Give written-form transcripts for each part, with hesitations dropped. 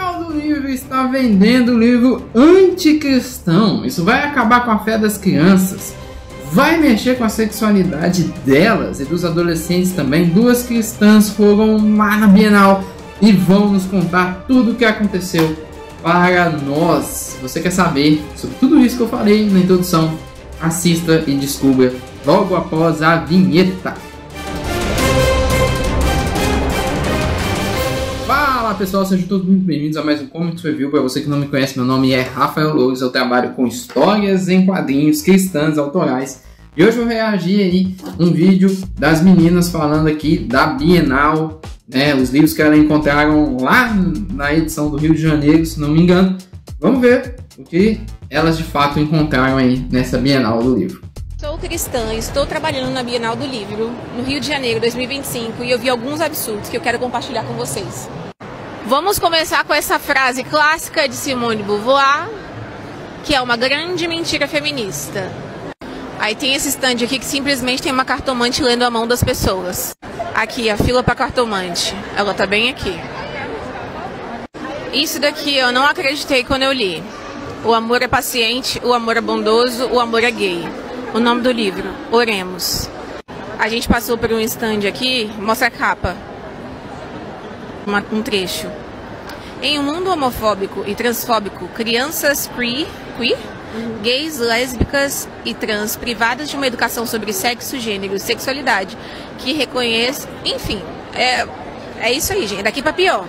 Bienal do Livro está vendendo um livro anticristão. Isso vai acabar com a fé das crianças, vai mexer com a sexualidade delas e dos adolescentes também. Duas cristãs foram lá na Bienal e vão nos contar tudo o que aconteceu para nós. Se você quer saber sobre tudo isso que eu falei na introdução, assista e descubra logo após a vinheta. Fala pessoal, sejam todos muito bem-vindos a mais um Comics Review. Para você que não me conhece, meu nome é Rafael Loures, eu trabalho com histórias em quadrinhos cristãs autorais. E hoje eu vou reagir aí um vídeo das meninas falando aqui da Bienal, né, os livros que elas encontraram lá na edição do Rio de Janeiro, se não me engano. Vamos ver o que elas de fato encontraram aí nessa Bienal do Livro. Sou cristã e estou trabalhando na Bienal do Livro, no Rio de Janeiro 2025, e eu vi alguns absurdos que eu quero compartilhar com vocês. Vamos começar com essa frase clássica de Simone de Beauvoir, que é uma grande mentira feminista. Aí tem esse stand aqui que simplesmente tem uma cartomante lendo a mão das pessoas. Aqui, a fila para cartomante. Ela tá bem aqui. Isso daqui eu não acreditei quando eu li. O amor é paciente, o amor é bondoso, o amor é gay. O nome do livro, Oremos. A gente passou por um stand aqui, mostra a capa. Um trecho. Em um mundo homofóbico e transfóbico, crianças gays, lésbicas e trans privadas de uma educação sobre sexo, gênero e sexualidade que reconhece, enfim, é isso aí, gente, daqui pra pior.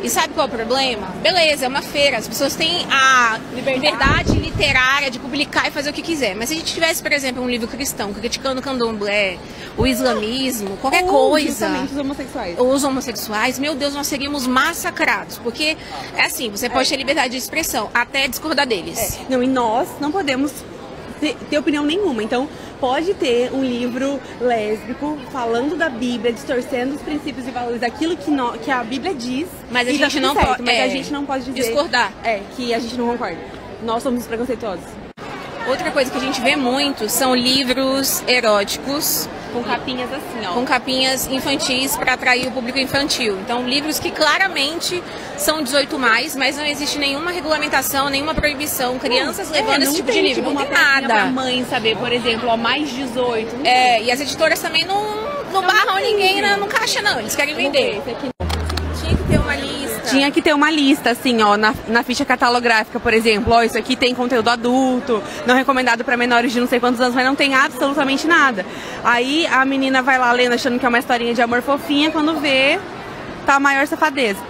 E sabe qual é o problema? Beleza, é uma feira, as pessoas têm a liberdade literária de publicar e fazer o que quiser. Mas se a gente tivesse, por exemplo, um livro cristão criticando o candomblé, o islamismo, qualquer coisa, os homossexuais. Ou os homossexuais, meu Deus, nós seríamos massacrados. Porque é assim, você pode ter liberdade de expressão, até discordar deles. Não, e nós não podemos ter opinião nenhuma. Então, pode ter um livro lésbico falando da Bíblia, distorcendo os princípios e valores daquilo que a Bíblia diz. Mas a gente não pode. Mas a gente não pode dizer discordar. Que a gente não concorda. Nós somos preconceituosos. Outra coisa que a gente vê muito são livros eróticos com capinhas assim, ó. Com capinhas infantis para atrair o público infantil. Então, livros que claramente são 18+, mas não existe nenhuma regulamentação, nenhuma proibição. Crianças levando esse tipo de livro, não tem nada. Pra mãe saber, por exemplo, ó, mais 18. E as editoras também não barram ninguém na caixa, não. Eles querem vender. Tinha que ter uma lista. Tinha que ter uma lista, assim, ó, na ficha catalográfica, por exemplo. Ó, isso aqui tem conteúdo adulto, não recomendado para menores de não sei quantos anos, mas não tem absolutamente nada. Aí a menina vai lá lendo, achando que é uma historinha de amor fofinha, quando vê, tá a maior safadeza.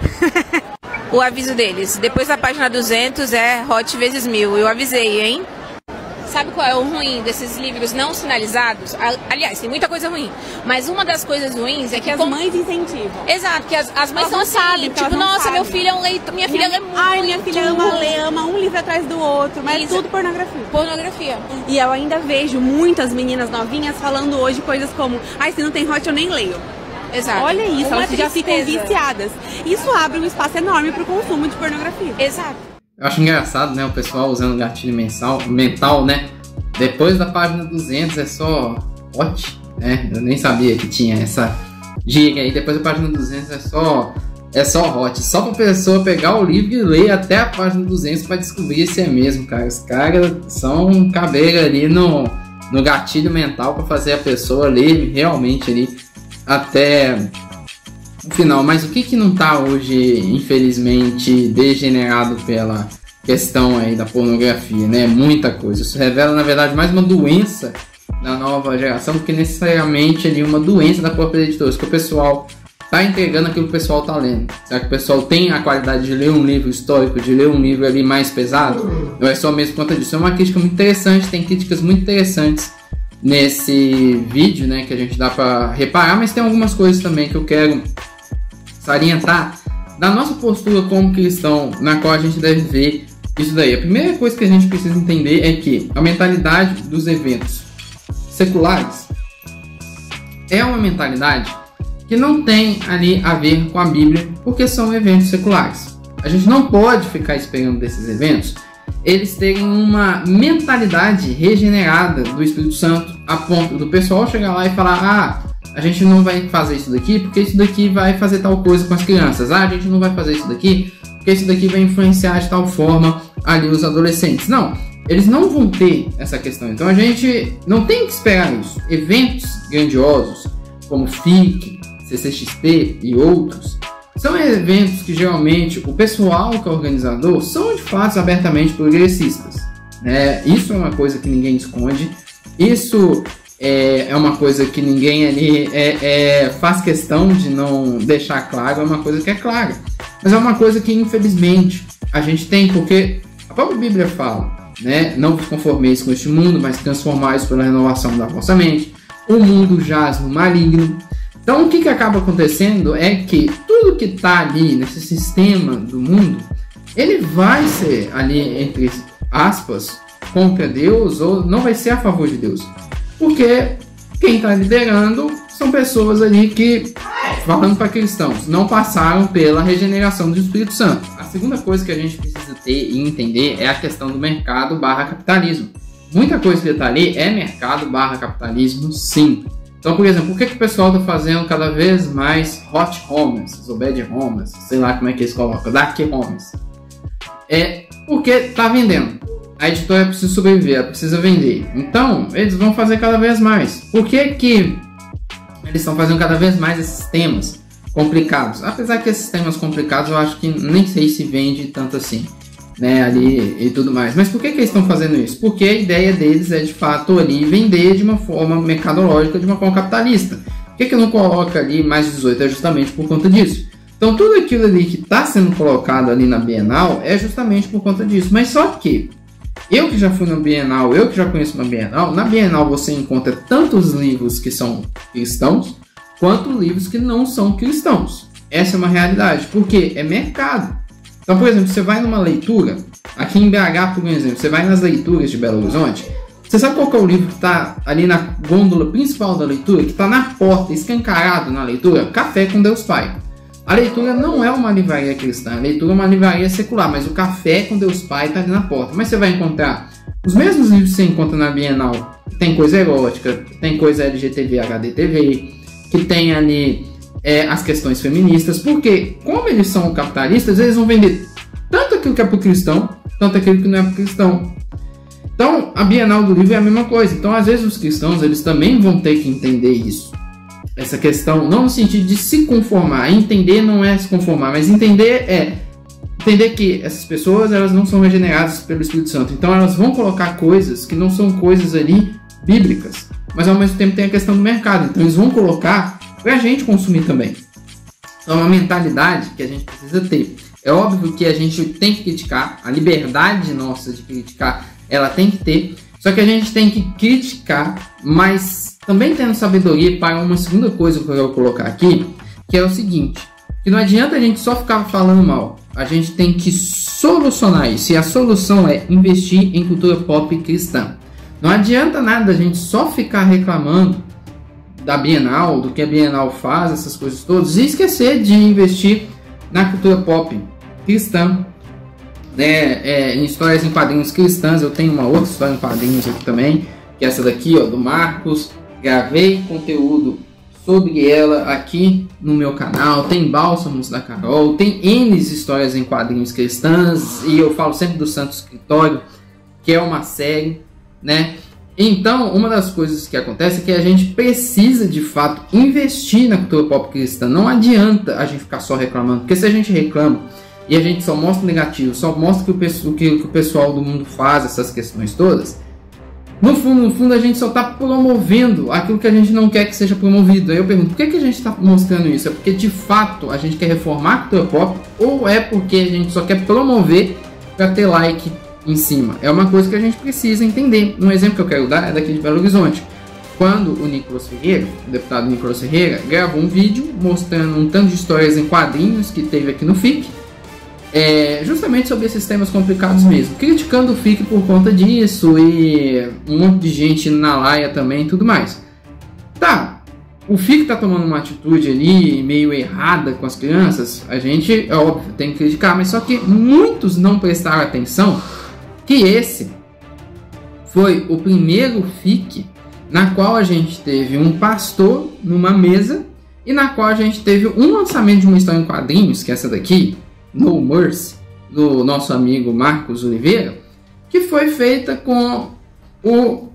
O aviso deles, depois da página 200 é hot vezes 1000. Eu avisei, hein? Sabe qual é o ruim desses livros não sinalizados? Aliás, tem muita coisa ruim. Mas uma das coisas ruins é que as mães incentivam. Exato, que as mães não sabem. Tipo, nossa, meu filho é um leitor. Minha filha lê muito. Ai, minha filha ama um livro atrás do outro. Mas tudo pornografia. Pornografia. E eu ainda vejo muitas meninas novinhas falando hoje coisas como: ai, se não tem hot, eu nem leio. Exato. Olha isso, elas já ficam viciadas. Isso abre um espaço enorme para o consumo de pornografia. Exato. Eu acho engraçado, né, o pessoal usando gatilho mental, né? Depois da página 200 é só hot, né? Eu nem sabia que tinha essa gíria aí. Depois da página 200 é só hot. Só pra pessoa pegar o livro e ler até a página 200 pra descobrir se é mesmo, cara. Os caras são cabelo ali no gatilho mental pra fazer a pessoa ler realmente ali até o final. Mas o que não tá hoje, infelizmente, degenerado pela questão aí da pornografia, né? Muita coisa. Isso revela, na verdade, mais uma doença da nova geração do que necessariamente ali uma doença da própria editora. Que o pessoal tá entregando aquilo que o pessoal tá lendo. Será que o pessoal tem a qualidade de ler um livro histórico, de ler um livro ali mais pesado? Ou é só mesmo por conta disso? É uma crítica muito interessante, tem críticas muito interessantes nesse vídeo, né? Que a gente dá pra reparar, mas tem algumas coisas também que eu quero salientar da nossa postura como cristão, na qual a gente deve ver isso daí. A primeira coisa que a gente precisa entender é que a mentalidade dos eventos seculares é uma mentalidade que não tem ali a ver com a Bíblia, porque são eventos seculares. A gente não pode ficar esperando desses eventos eles terem uma mentalidade regenerada do Espírito Santo, a ponto do pessoal chegar lá e falar: ah, a gente não vai fazer isso daqui porque isso daqui vai fazer tal coisa com as crianças. A gente não vai fazer isso daqui porque isso daqui vai influenciar de tal forma ali os adolescentes. Não, eles não vão ter essa questão. Então a gente não tem que esperar isso. Eventos grandiosos como FIC, CCXP e outros são eventos que geralmente o pessoal que é organizador são de fato abertamente progressistas, né? Isso é uma coisa que ninguém esconde. Isso é uma coisa que ninguém ali faz questão de não deixar claro. É uma coisa que é clara, mas é uma coisa que infelizmente a gente tem, porque a própria Bíblia fala, né? Não vos conformeis com este mundo, mas transformais pela renovação da vossa mente. O mundo jaz no maligno. Então o que acaba acontecendo é que tudo que está ali nesse sistema do mundo, ele vai ser ali, entre aspas, contra Deus, ou não vai ser a favor de Deus. Porque quem está liderando são pessoas ali que, falando para cristãos, não passaram pela regeneração do Espírito Santo. A segunda coisa que a gente precisa ter e entender é a questão do mercado / capitalismo. Muita coisa que está ali é mercado / capitalismo, sim. Então, por exemplo, por que o pessoal está fazendo cada vez mais hot homes, ou bad homes, sei lá como é que eles colocam, dark homes? É porque está vendendo. A editora precisa sobreviver, ela precisa vender. Então, eles vão fazer cada vez mais. Por que eles estão fazendo cada vez mais esses temas complicados? Apesar que esses temas complicados eu acho que nem sei se vende tanto assim, né, ali e tudo mais. Mas por que eles estão fazendo isso? Porque a ideia deles é de fato ali vender de uma forma mercadológica, de uma forma capitalista. Por que não coloca ali mais 18? É justamente por conta disso. Então tudo aquilo ali que está sendo colocado ali na Bienal é justamente por conta disso. Mas só que eu que já fui na Bienal, eu que já conheço na Bienal você encontra tanto os livros que são cristãos, quanto livros que não são cristãos. Essa é uma realidade, porque é mercado. Então, por exemplo, você vai numa leitura, aqui em BH, por exemplo, você vai nas leituras de Belo Horizonte, você sabe qual que é o livro que está ali na gôndola principal da leitura, que está na porta, escancarado na leitura? Café com Deus Pai. A leitura não é uma livraria cristã, a leitura é uma livraria secular, mas o Café com Deus Pai está ali na porta. Mas você vai encontrar os mesmos livros que você encontra na Bienal, que tem coisa erótica, que tem coisa LGTV, HDTV, que tem ali as questões feministas, porque como eles são capitalistas, eles vão vender tanto aquilo que é para o cristão, tanto aquilo que não é para o cristão. Então, a Bienal do Livro é a mesma coisa. Então, às vezes, os cristãos eles também vão ter que entender isso. Essa questão, não no sentido de se conformar. Entender não é se conformar, mas entender é entender que essas pessoas elas não são regeneradas pelo Espírito Santo. Então, elas vão colocar coisas que não são coisas ali bíblicas, mas ao mesmo tempo tem a questão do mercado. Então, eles vão colocar para a gente consumir também. Então, é uma mentalidade que a gente precisa ter. É óbvio que a gente tem que criticar, a liberdade nossa de criticar, ela tem que ter, só que a gente tem que criticar, mas também tendo sabedoria para uma segunda coisa que eu vou colocar aqui, que é o seguinte, que não adianta a gente só ficar falando mal, a gente tem que solucionar isso, e a solução é investir em cultura pop cristã. Não adianta nada a gente só ficar reclamando da Bienal, do que a Bienal faz, essas coisas todas, e esquecer de investir na cultura pop cristã, né, em histórias em quadrinhos cristãs. Eu tenho uma outra história em quadrinhos aqui também, que é essa daqui, ó, do Marcos. Gravei conteúdo sobre ela aqui no meu canal. Tem Bálsamos da Carol, tem N histórias em quadrinhos cristãs, e eu falo sempre do Santo Escritório, que é uma série, né? Então, uma das coisas que acontece é que a gente precisa, de fato, investir na cultura pop cristã. Não adianta a gente ficar só reclamando, porque se a gente reclama e a gente só mostra o negativo, só mostra que o pessoal do mundo faz, essas questões todas, no fundo, a gente só está promovendo aquilo que a gente não quer que seja promovido. Aí eu pergunto, por que a gente está mostrando isso? É porque, de fato, a gente quer reformar a cultura pop, ou é porque a gente só quer promover para ter like em cima? É uma coisa que a gente precisa entender. Um exemplo que eu quero dar é daqui de Belo Horizonte. Quando o Nicolas Ferreira, o deputado Nicolas Ferreira, gravou um vídeo mostrando um tanto de histórias em quadrinhos que teve aqui no FIC, justamente sobre esses temas complicados mesmo, criticando o FIC por conta disso, e um monte de gente na laia também e tudo mais. Tá, o FIC tá tomando uma atitude ali meio errada com as crianças, a gente, é óbvio, tem que criticar, mas só que muitos não prestaram atenção que esse foi o primeiro FIC na qual a gente teve um pastor numa mesa e na qual a gente teve um lançamento de uma história em quadrinhos, que é essa daqui, No Mercy, do nosso amigo Marcos Oliveira, que foi feita com o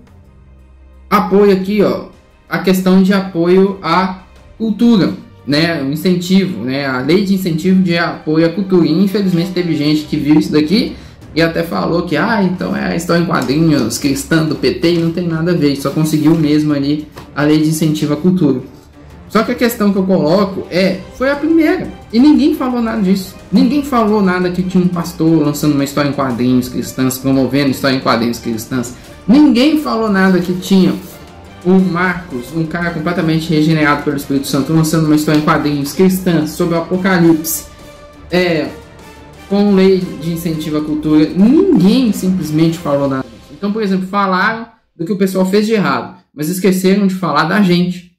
apoio aqui, ó, a questão de apoio à cultura, né, o incentivo, né, a lei de incentivo de apoio à cultura. E infelizmente teve gente que viu isso daqui e até falou que, então é a história em quadrinhos cristã do PT, e não tem nada a ver, só conseguiu mesmo ali a lei de incentivo à cultura. Só que a questão que eu coloco foi a primeira, e ninguém falou nada disso. Ninguém falou nada que tinha um pastor lançando uma história em quadrinhos cristãs, promovendo história em quadrinhos cristãs. Ninguém falou nada que tinha o Marcos, um cara completamente regenerado pelo Espírito Santo, lançando uma história em quadrinhos cristãs sobre o Apocalipse, com lei de incentivo à cultura. Ninguém simplesmente falou nada disso. Então, por exemplo, falaram do que o pessoal fez de errado, mas esqueceram de falar da gente.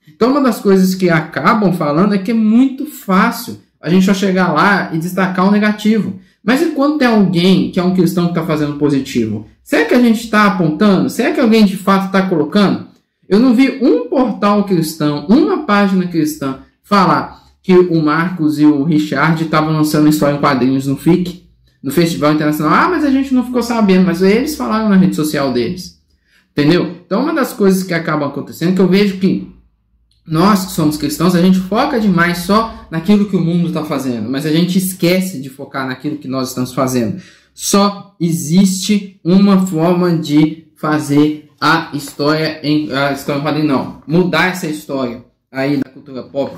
Então, uma das coisas que acabam falando é que é muito fácil a gente só chegar lá e destacar o negativo. Mas e quando tem alguém que é um cristão que está fazendo positivo? Será que a gente está apontando? Será que alguém de fato está colocando? Eu não vi um portal cristão, uma página cristã falar que o Marcos e o Richard estavam lançando história em quadrinhos no FIC, no Festival Internacional. Mas a gente não ficou sabendo, mas eles falaram na rede social deles. Entendeu? Então, uma das coisas que acabam acontecendo é que eu vejo que nós que somos cristãos, a gente foca demais só naquilo que o mundo está fazendo, mas a gente esquece de focar naquilo que nós estamos fazendo. Só existe uma forma de fazer a história em quadrinho, não. Mudar essa história aí da cultura pop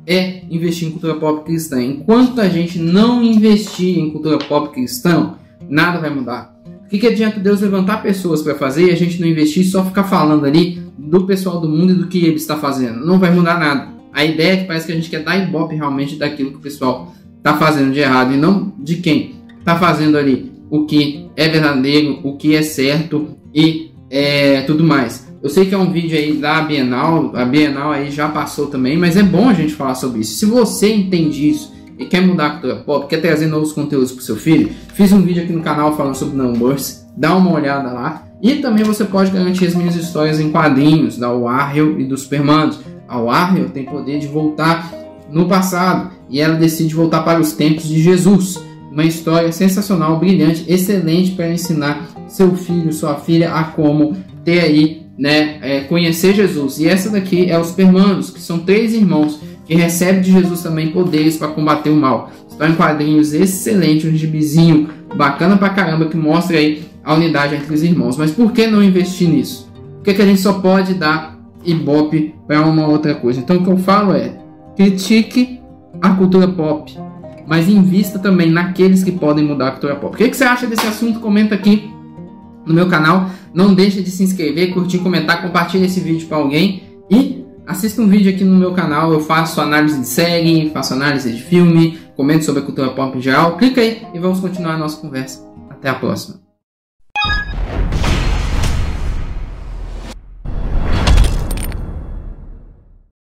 é investir em cultura pop cristã. Enquanto a gente não investir em cultura pop cristã, nada vai mudar. O que adianta Deus levantar pessoas para fazer e a gente não investir e só ficar falando ali do pessoal do mundo e do que ele está fazendo? Não vai mudar nada. A ideia é que parece que a gente quer dar ibope realmente daquilo que o pessoal está fazendo de errado e não de quem está fazendo ali o que é verdadeiro, o que é certo e tudo mais. Eu sei que é um vídeo aí da Bienal, a Bienal aí já passou também, mas é bom a gente falar sobre isso. Se você entende isso e quer mudar a cultura pop, quer trazer novos conteúdos para o seu filho, fiz um vídeo aqui no canal falando sobre No Mercy, dá uma olhada lá. E também você pode garantir as minhas histórias em quadrinhos da Warrior e dos Supermanos. A Warrior tem poder de voltar no passado e ela decide voltar para os tempos de Jesus. Uma história sensacional, brilhante, excelente para ensinar seu filho, sua filha a como ter aí, conhecer Jesus. E essa daqui é os Supermanos, que são 3 irmãos que recebem de Jesus também poderes para combater o mal. História em quadrinhos excelente, um gibizinho bacana pra caramba que mostra aí a unidade entre os irmãos. Mas por que não investir nisso? Por que a gente só pode dar ibope para uma outra coisa? Então o que eu falo é: critique a cultura pop, mas invista também naqueles que podem mudar a cultura pop. O que você acha desse assunto? Comenta aqui no meu canal. Não deixa de se inscrever, curtir, comentar, compartilha esse vídeo para alguém e assista um vídeo aqui no meu canal. Eu faço análise de série, faço análise de filme, comento sobre a cultura pop em geral. Clica aí e vamos continuar a nossa conversa. Até a próxima.